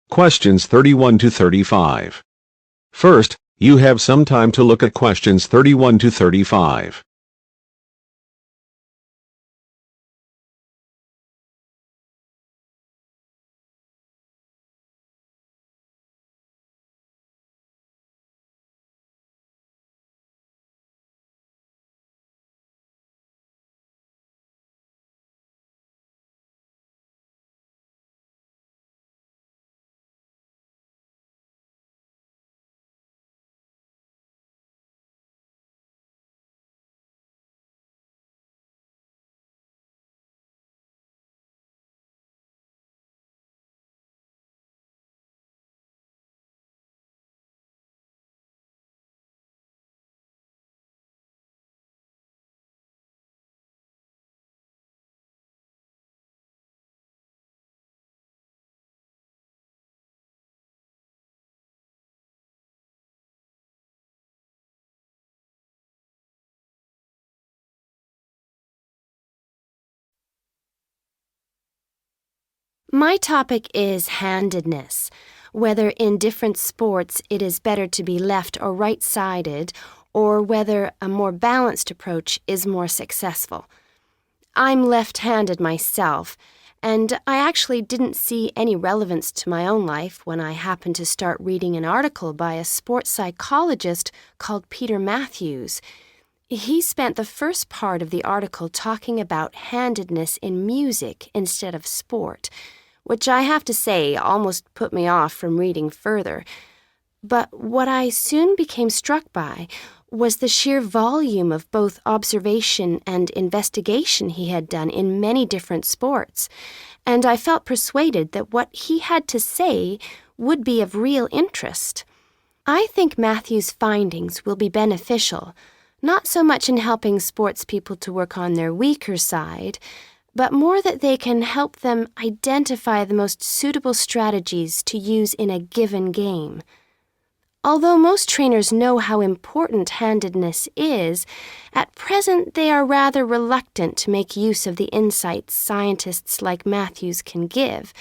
Questions 31 to 35. First, you have some time to look at questions 31 to 35. My topic is handedness, whether in different sports it is better to be left or right-sided, or whether a more balanced approach is more successful. I'm left-handed myself, and I actually didn't see any relevance to my own life when I happened to start reading an article by a sports psychologist called Peter Matthews. He spent the first part of the article talking about handedness in music instead of sport, which I have to say almost put me off from reading further. But what I soon became struck by was the sheer volume of both observation and investigation he had done in many different sports, and I felt persuaded that what he had to say would be of real interest. I think Matthew's findings will be beneficial, not so much in helping sports people to work on their weaker side, but more that they can help them identify the most suitable strategies to use in a given game. Although most trainers know how important handedness is, at present they are rather reluctant to make use of the insights scientists like Matthews can give,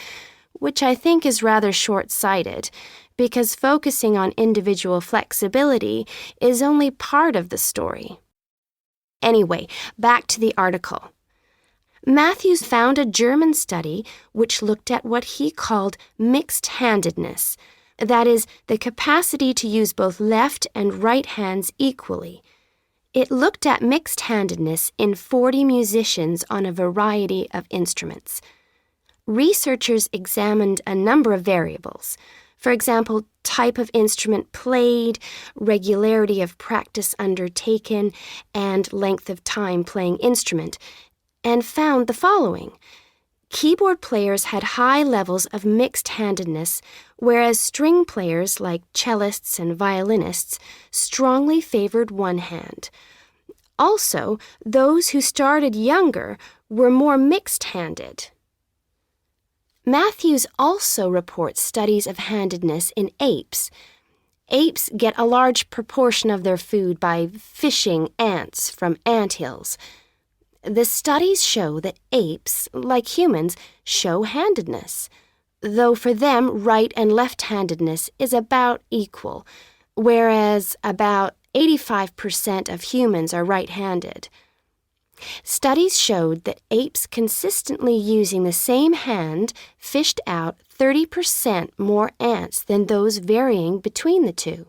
which I think is rather short-sighted, because focusing on individual flexibility is only part of the story. Anyway, back to the article. Matthews found a German study which looked at what he called mixed-handedness, that is, the capacity to use both left and right hands equally. It looked at mixed-handedness in 40 musicians on a variety of instruments. Researchers examined a number of variables. For example, type of instrument played, regularity of practice undertaken, and length of time playing instrument, and found the following. Keyboard players had high levels of mixed-handedness, whereas string players like cellists and violinists strongly favored one hand. Also, those who started younger were more mixed-handed. Matthews also reports studies of handedness in apes. Apes get a large proportion of their food by fishing ants from anthills. The studies show that apes, like humans, show handedness, though for them right and left-handedness is about equal, whereas about 85% of humans are right-handed. Studies showed that apes consistently using the same hand fished out 30% more ants than those varying between the two.